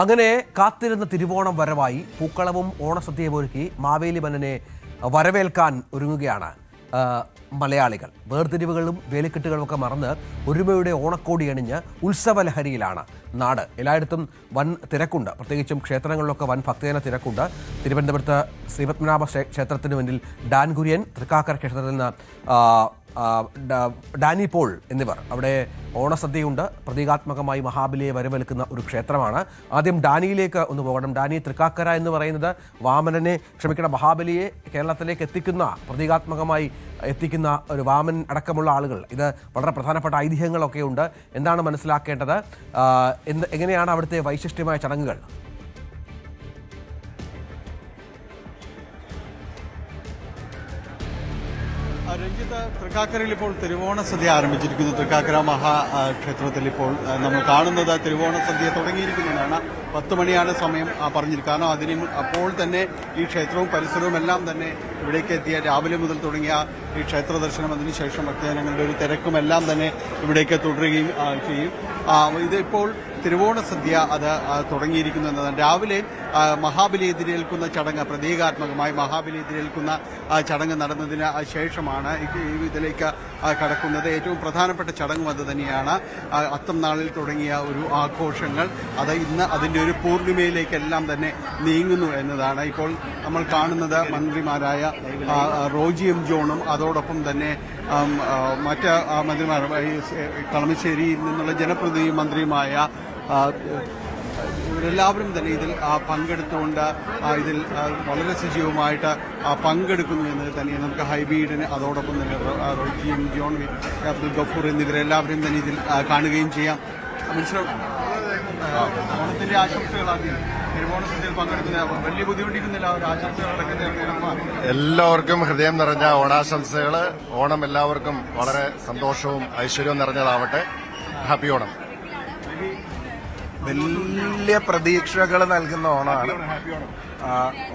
അങ്ങനെ കാത്തിരുന്ന തിരുവോണം വരവായി പൂക്കളവും ഓണസദ്യയും ഒരുക്കി മാവേലി മന്നനെ വരവേൽക്കാൻ ഒരുങ്ങുകയാണ് മലയാളികൾ. വേർതിരിവുകളും വേലിക്കെട്ടുകളുമൊക്കെ മറന്ന് ഒരുമയുടെ ഓണക്കോടി അണിഞ്ഞ് ഉത്സവലഹരിയിലാണ് നാട്. എല്ലായിടത്തും വൻ തിരക്കുണ്ട്. പ്രത്യേകിച്ചും ക്ഷേത്രങ്ങളിലൊക്കെ വൻ ഭക്തജന തിരക്കുണ്ട്. തിരുവനന്തപുരത്ത് ശ്രീപത്മനാഭ ക്ഷേത്രത്തിന് മുന്നിൽ ഡാൻ കുര്യൻ, തൃക്കാക്കര ക്ഷേത്രത്തിൽ നിന്ന് ഡാനി പോൾ എന്നിവർ അവിടെ ഓണസദ്യയുണ്ട്. പ്രതീകാത്മകമായി മഹാബലിയെ വരവേൽക്കുന്ന ഒരു ക്ഷേത്രമാണ്. ആദ്യം ഡാനിയിലേക്ക് ഒന്ന് പോകണം. ഡാനി, തൃക്കാക്കര എന്ന് പറയുന്നത് മഹാബലിയെ കേരളത്തിലേക്ക് എത്തിക്കുന്ന, പ്രതീകാത്മകമായി എത്തിക്കുന്ന ഒരു വാമൻ അടക്കമുള്ള ആളുകൾ. ഇത് വളരെ പ്രധാനപ്പെട്ട ഐതിഹ്യങ്ങളൊക്കെ ഉണ്ട്. എന്താണ് മനസ്സിലാക്കേണ്ടത്? എങ്ങനെയാണ് അവിടുത്തെ വൈശിഷ്ട്യമായ ചടങ്ങുകൾ? രഞ്ജിത്ത്, തൃക്കാക്കരയിൽ ഇപ്പോൾ തിരുവോണ സദ്യ ആരംഭിച്ചിരിക്കുന്നു. തൃക്കാക്കര മഹാക്ഷേത്രത്തിൽ ഇപ്പോൾ നമ്മൾ കാണുന്നത് തിരുവോണ സദ്യ തുടങ്ങിയിരിക്കുന്നതാണ്. 10 മണിയാണ് സമയം പറഞ്ഞിരിക്കുന്നത്. കാരണം അപ്പോൾ തന്നെ ഈ ക്ഷേത്രവും പരിസരവും എല്ലാം തന്നെ ഇവിടേക്ക് എത്തിയ രാവിലെ മുതൽ തുടങ്ങിയ ഈ ക്ഷേത്ര ദർശനം, അതിനുശേഷം ഭക്തജനങ്ങളുടെ ഒരു തിരക്കും എല്ലാം തന്നെ ഇവിടേക്ക് തുടരുകയും ചെയ്യും. ഇതിപ്പോൾ തിരുവോണ സദ്യ അത് തുടങ്ങിയിരിക്കുന്നു എന്നതാണ്. രാവിലെ മഹാബലി എതിരേൽക്കുന്ന ചടങ്ങ്, പ്രതീകാത്മകമായി മഹാബലി എതിരേൽക്കുന്ന ചടങ്ങ് നടന്നതിന് ശേഷമാണ് ഇതിലേക്ക് കടക്കുന്നത്. ഏറ്റവും പ്രധാനപ്പെട്ട ചടങ്ങും അത് തന്നെയാണ്. അത്തം നാളിൽ തുടങ്ങിയ ഒരു ആഘോഷങ്ങൾ അത് ഇന്ന് അതിന്റെ ഒരു പൂർണിമയിലേക്കെല്ലാം തന്നെ നീങ്ങുന്നു എന്നതാണ്. ഇപ്പോൾ നമ്മൾ കാണുന്നത് മന്ത്രിമാരായ റോജി എം ജോണും അതോടൊപ്പം തന്നെ മറ്റ് മന്ത്രിമാർ, കളമശ്ശേരിയിൽ നിന്നുള്ള ജനപ്രതിനിധി മന്ത്രിയുമായ ഇവരെല്ലാവരും തന്നെ ഇതിൽ പങ്കെടുത്തുകൊണ്ട് ഇതിൽ വളരെ സജീവമായിട്ട് പങ്കെടുക്കുന്നു എന്ന് തന്നെ നമുക്ക് ഹൈബീഡിന് അതോടൊപ്പം തന്നെ റോജി എം ജോൺ, അബ്ദുൽ ഗഫൂർ എന്നിവരെല്ലാവരും തന്നെ ഇതിൽ കാണുകയും ചെയ്യാം. ഓണത്തിന്റെ ആശംസകളാദ്യം തിരുവോണസദ്യയിൽ പങ്കെടുക്കുന്ന വലിയ ബുദ്ധിമുട്ടിക്കുന്നില്ല. എല്ലാവർക്കും ഹൃദയം നിറഞ്ഞ ഓണാശംസകൾ. ഓണം എല്ലാവർക്കും വളരെ സന്തോഷവും ഐശ്വര്യവും നിറഞ്ഞതാവട്ടെ. ഹാപ്പി ഓണം. വലിയ പ്രതീക്ഷകൾ നൽകുന്ന ഓണമാണ്.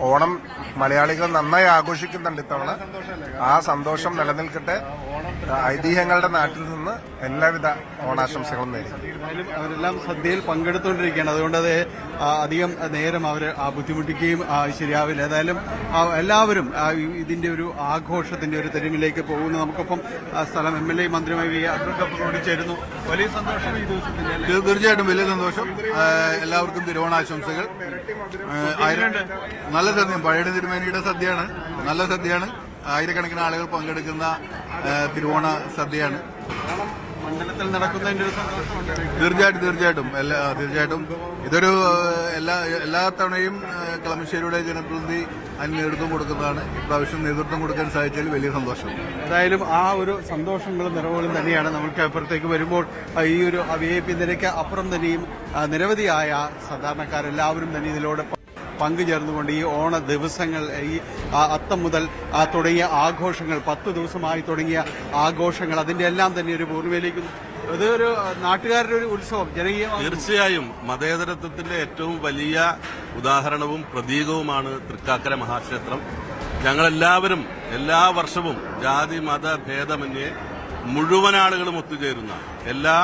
ഓണം മലയാളികൾ നന്നായി ആഘോഷിക്കുന്നുണ്ട് ഇത്തവണ. ആ സന്തോഷം നിലനിൽക്കട്ടെ. ഐതിഹ്യങ്ങളുടെ നാട്ടിൽ നിന്ന് എല്ലാവിധ ഓണാശംസകളും നേടി. അവരെല്ലാം സദ്യയിൽ പങ്കെടുത്തുകൊണ്ടിരിക്കുകയാണ്. അതുകൊണ്ട് അത് അധികം നേരം അവർ ബുദ്ധിമുട്ടിക്കുകയും ശരിയാവില്ല. ഏതായാലും എല്ലാവരും ഇതിന്റെ ഒരു ആഘോഷത്തിന്റെ ഒരു തെരുവിലേക്ക് പോകുന്നു. നമുക്കൊപ്പം സ്ഥലം MLA മന്ത്രിയുമായി അബ്ദുൽ ഗഫൂർ ചേരുന്നു. വലിയ സന്തോഷം ഈ ദിവസത്തിൽ. തീർച്ചയായിട്ടും വലിയ സന്തോഷം. എല്ലാവർക്കും തിരുവോണാശംസകൾ. നല്ല സദ്യ, പഴയ തിരുമേനിയുടെ സദ്യയാണ്. നല്ല സദ്യയാണ്. ആയിരക്കണക്കിന് ആളുകൾ പങ്കെടുക്കുന്ന തിരുവോണ സദ്യയാണ്. മണ്ഡലത്തിൽ നടക്കുന്നതിന്റെ ഒരു സന്തോഷമുണ്ട്. തീർച്ചയായിട്ടും ഇതൊരു എല്ലാ തവണയും കളമശ്ശേരിയുടെ ജനപ്രതിനിധി അതിന് നേതൃത്വം കൊടുക്കുന്നതാണ്. ഇപ്രാവശ്യം നേതൃത്വം കൊടുക്കാൻ സാധിച്ചതിൽ വലിയ സന്തോഷം. ഏതായാലും ആ ഒരു സന്തോഷങ്ങളും നിറവുകളും തന്നെയാണ് നമുക്ക് അപ്പുറത്തേക്ക് വരുമ്പോൾ ഈ ഒരു VIP നിരക്ക് അപ്പുറം തന്നെയും നിരവധിയായ സാധാരണക്കാരെല്ലാവരും തന്നെ ഇതിലൂടെ പങ്കുചേർന്നുകൊണ്ട് ഈ ഓണ ദിവസങ്ങൾ, ഈ അത്തം മുതൽ തുടങ്ങിയ ആഘോഷങ്ങൾ, 10 ദിവസമായി തുടങ്ങിയ ആഘോഷങ്ങൾ, അതിന്റെ എല്ലാം തന്നെ ഒരു പൂർവ്വയിലേക്ക് ഇതൊരു നാട്ടുകാരുടെ ഒരു ഉത്സവം, ജനകീയമാണ്. തീർച്ചയായും മതേതരത്വത്തിന്റെ ഏറ്റവും വലിയ ഉദാഹരണവും പ്രതീകവുമാണ് തൃക്കാക്കര മഹാക്ഷേത്രം. ഞങ്ങളെല്ലാവരും എല്ലാ വർഷവും ജാതി മത ഭേദമന്യേ മുഴുവൻ ആളുകളും ഒത്തുചേരുന്ന, എല്ലാ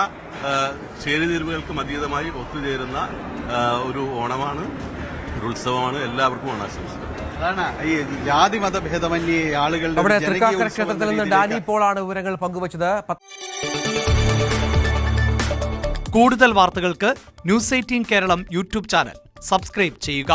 ചേരിതിരിവുകൾക്കും അതീതമായി ഒത്തുചേരുന്ന ഒരു ഓണമാണ്, ഒരു ഉത്സവമാണ്. എല്ലാവർക്കും ഓണാശംസകൾ. അതാണ് ഈ ജാതി മതഭേദമന്യേ ആളുകളുടെ. അവിടെ തൃക്കാക്കര ക്ഷേത്രത്തിൽ നിന്ന് ഡാനി പോളാണ് വിവരങ്ങൾ പങ്കുവച്ചത്. കൂടുതൽ വാർത്തകൾക്ക് News 18 കേരളം യൂട്യൂബ് ചാനൽ സബ്സ്ക്രൈബ് ചെയ്യുക.